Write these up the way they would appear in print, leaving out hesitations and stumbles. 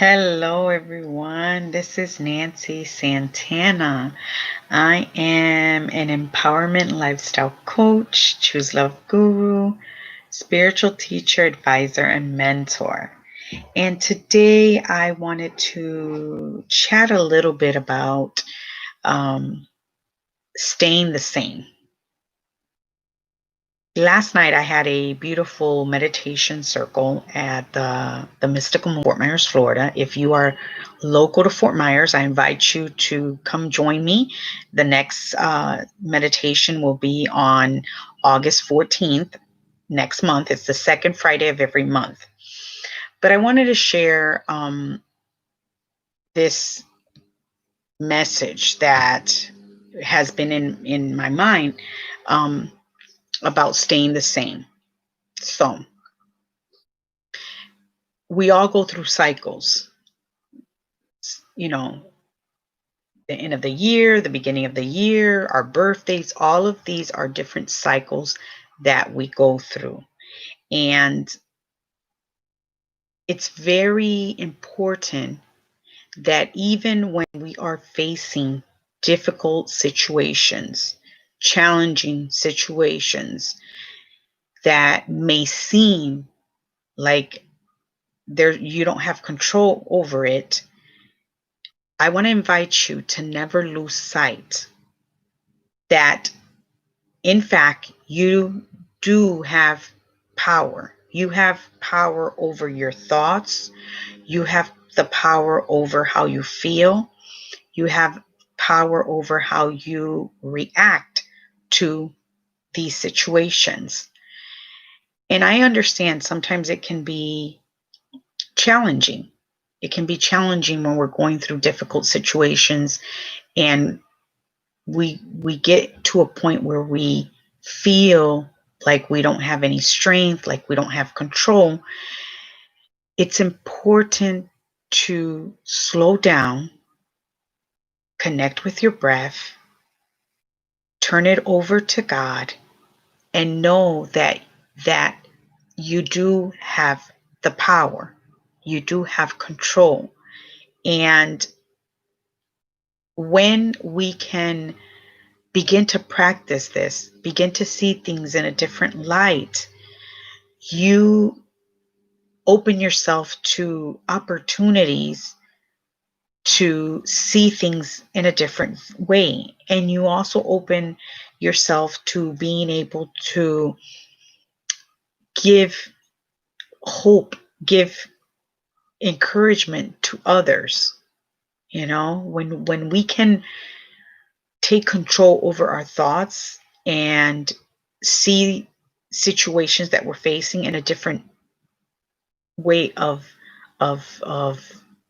Hello, everyone. This is Nanncie Santana. I am an empowerment lifestyle coach, choose love guru, spiritual teacher, advisor, and mentor. And today I wanted to chat a little bit about staying the same. Last night I had a beautiful meditation circle at the Mystical Moon, Fort Myers, Florida. If you are local to Fort Myers, I invite you to come join me. The next meditation will be on August 14th next month. It's the second Friday of every month. But I wanted to share this message that has been in my mind um, about staying the same. So, we all go through cycles, you know, the end of the year, the beginning of the year, our birthdays, all of these are different cycles that we go through. And it's very important that even when we are facing difficult situations, challenging situations that may seem like there you don't have control over it, I want to invite you to never lose sight that, in fact, you do have power. You have power over your thoughts. You have the power over how you feel. You have power over how you react to these situations. And I understand sometimes it can be challenging. It can be challenging when we're going through difficult situations and we get to a point where we feel like we don't have any strength, like we don't have control. It's important to slow down, connect with your breath, turn it over to God, and know that you do have the power. You do have control. And when we can begin to practice this, begin to see things in a different light, you open yourself to opportunities to see things in a different way. And you also open yourself to being able to give hope, give encouragement to others. When we can take control over our thoughts and see situations that we're facing in a different way of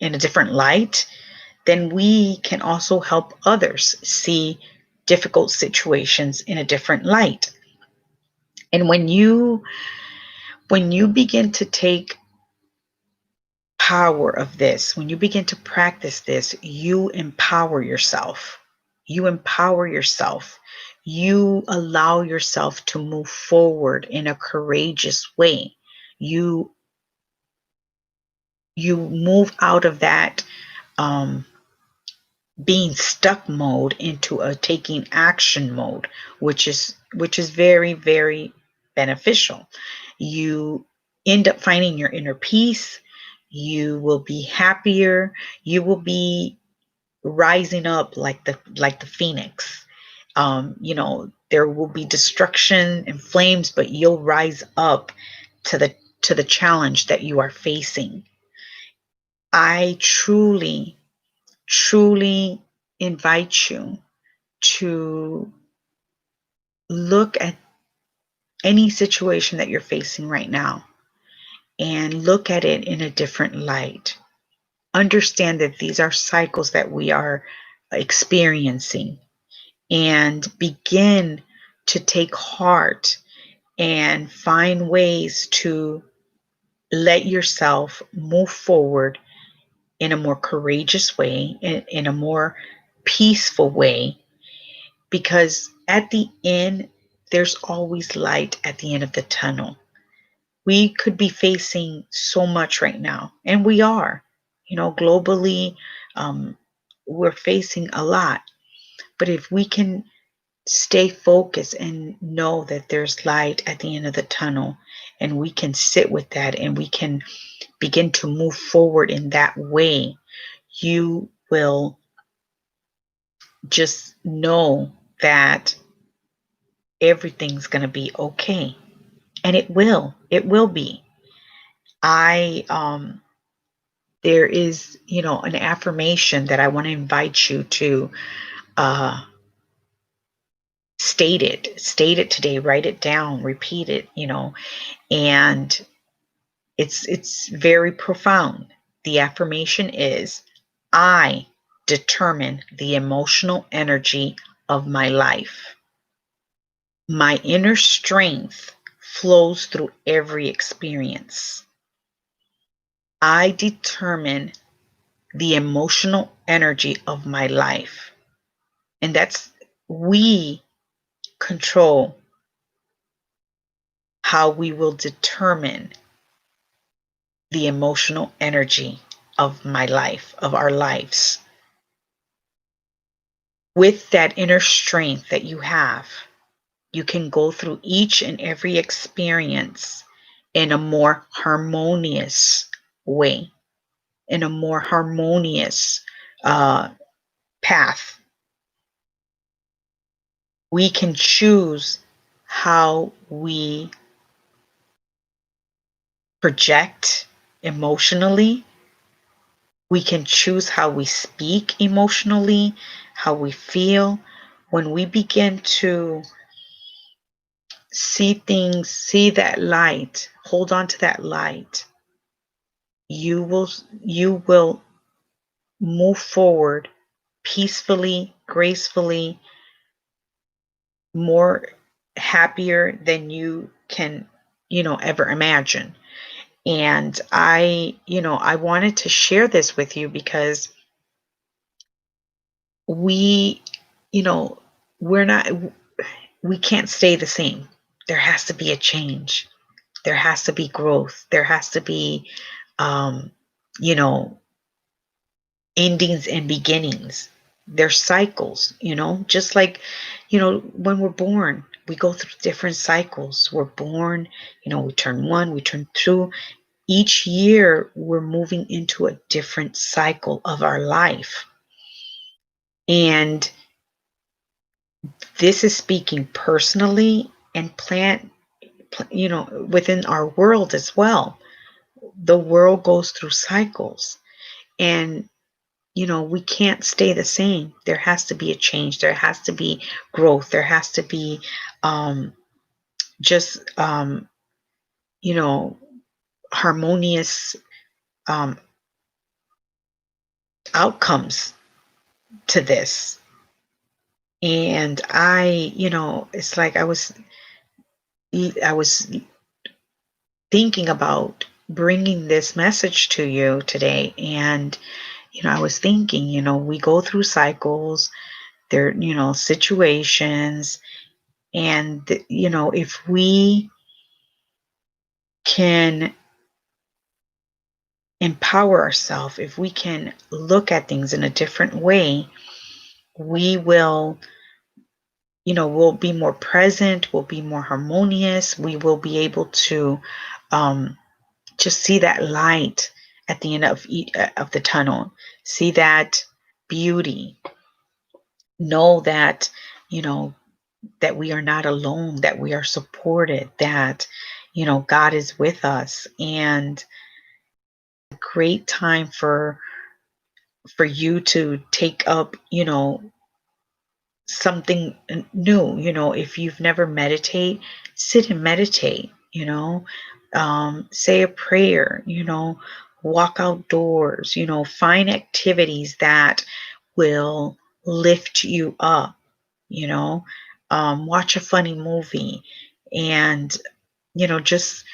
in a different light, then we can also help others see difficult situations in a different light. And when you begin to take power of this, when you begin to practice this, you empower yourself. You empower yourself. You allow yourself to move forward in a courageous way. You you move out of that um, being stuck mode into a taking action mode, which is very, very beneficial. You end up finding your inner peace. You will be happier. You will be rising up like the phoenix. There will be destruction and flames, but you'll rise up to the challenge that you are facing. I truly invite you to look at any situation that you're facing right now and look at it in a different light. Understand that these are cycles that we are experiencing, and begin to take heart and find ways to let yourself move forward in a more courageous way, in a more peaceful way, because at the end, there's always light at the end of the tunnel. We could be facing so much right now, and we are. Globally, um, we're facing a lot. But if we can stay focused and know that there's light at the end of the tunnel, and we can sit with that and we can begin to move forward in that way, you will just know that everything's going to be okay. And it will be. I There is, an affirmation that I want to invite you to uh state it today, write it down, repeat it, and it's very profound. The affirmation is, I determine the emotional energy of my life. My inner strength flows through every experience. I determine the emotional energy of my life. And that's, we control how we will determine the emotional energy of my life, of our lives. With that inner strength that you have, you can go through each and every experience in a more harmonious way, in a more harmonious uh, path. We can choose how we project emotionally. We can choose how we speak emotionally, how we feel. When we begin to see things, see that light, hold on to that light, you will move forward peacefully, gracefully, more happier than you can, ever imagine. And I wanted to share this with you because we, you know, we're not, we can't stay the same. There has to be a change. There has to be growth. There has to be, um, you know, endings and beginnings. They're cycles, just like, when we're born, we go through different cycles. We're born, we turn one, we turn two. Each year, we're moving into a different cycle of our life. And this is speaking personally and within our world as well. The world goes through cycles. And we can't stay the same. There has to be a change. There has to be growth. There has to be just, harmonious um, outcomes to this. And it's like I was thinking about bringing this message to you today. And, I was thinking, we go through cycles, there, situations. And, if we can empower ourselves, if we can look at things in a different way, we will, we'll be more present, we'll be more harmonious, we will be able to um, just see that light at the end of the tunnel, see that beauty, know that, you know, that we are not alone, that we are supported, that, God is with us. And a great time for you to take up, something new. If you've never meditate, sit and meditate, say a prayer, walk outdoors, find activities that will lift you up, you know, watch a funny movie, and, just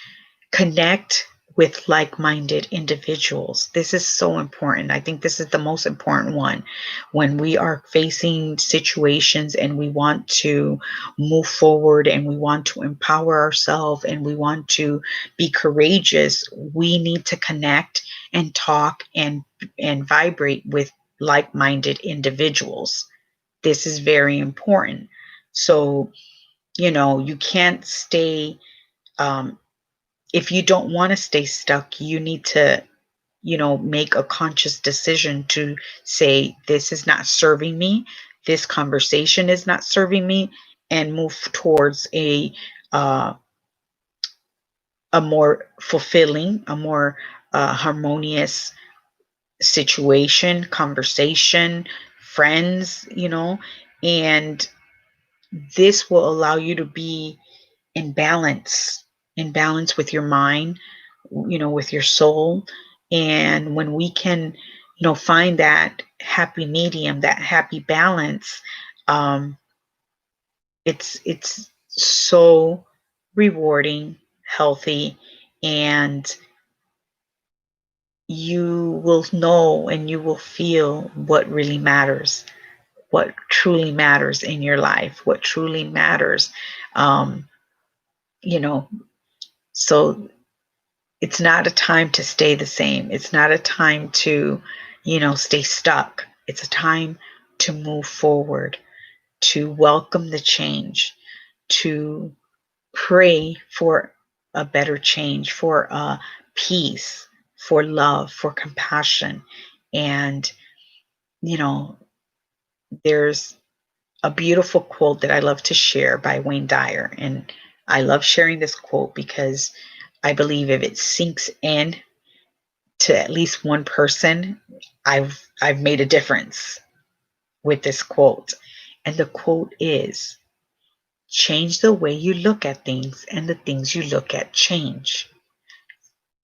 connect with like-minded individuals. This is so important. I think this is the most important one. When we are facing situations and we want to move forward and we want to empower ourselves and we want to be courageous, we need to connect and talk and vibrate with like-minded individuals. This is very important. So, you can't stay if you don't want to stay stuck, you need to, make a conscious decision to say, this is not serving me. This conversation is not serving me, and move towards uh, a more fulfilling, a more harmonious situation, conversation, friends, and this will allow you to be in balance with your mind, with your soul. And when we can, find that happy medium, that happy balance, um, it's so rewarding, healthy, and you will know and you will feel what really matters, what truly matters in your life, what truly matters. Um, you know, so it's not a time to stay the same. It's not a time to, stay stuck. It's a time to move forward, to welcome the change, to pray for a better change, for peace, for love, for compassion. And, you know, there's a beautiful quote that I love to share by Wayne Dyer. And I love sharing this quote because I believe if it sinks in to at least one person, I've made a difference with this quote. And the quote is, change the way you look at things and the things you look at change.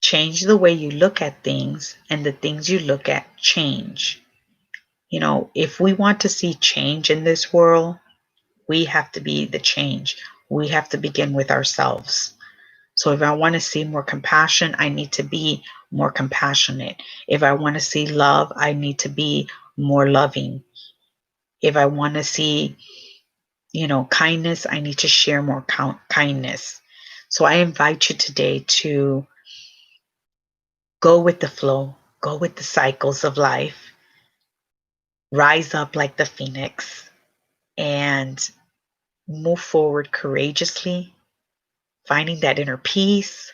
Change the way you look at things and the things you look at change. If we want to see change in this world, we have to be the change. We have to begin with ourselves. So if I want to see more compassion, I need to be more compassionate. If I want to see love, I need to be more loving. If I want to see, kindness, I need to share more kindness. So I invite you today to go with the flow, go with the cycles of life, rise up like the phoenix, and move forward courageously, finding that inner peace,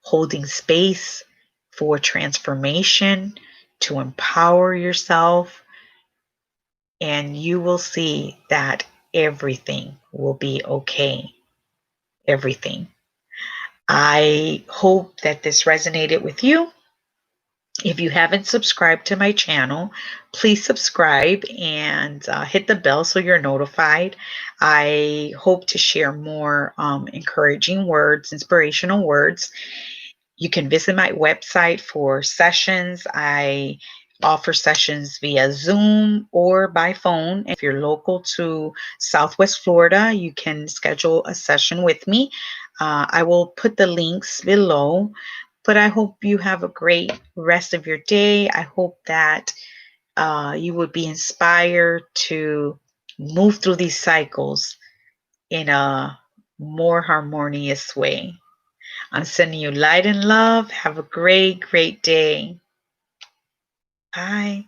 holding space for transformation, to empower yourself, and you will see that everything will be okay. Everything. I hope that this resonated with you. If you haven't subscribed to my channel, please subscribe and hit the bell so you're notified. I hope to share more encouraging words, inspirational words. You can visit my website for sessions. I offer sessions via Zoom or by phone. If you're local to Southwest Florida, you can schedule a session with me. I will put the links below. But I hope you have a great rest of your day. I hope that you would be inspired to move through these cycles in a more harmonious way. I'm sending you light and love. Have a great, great day. Bye.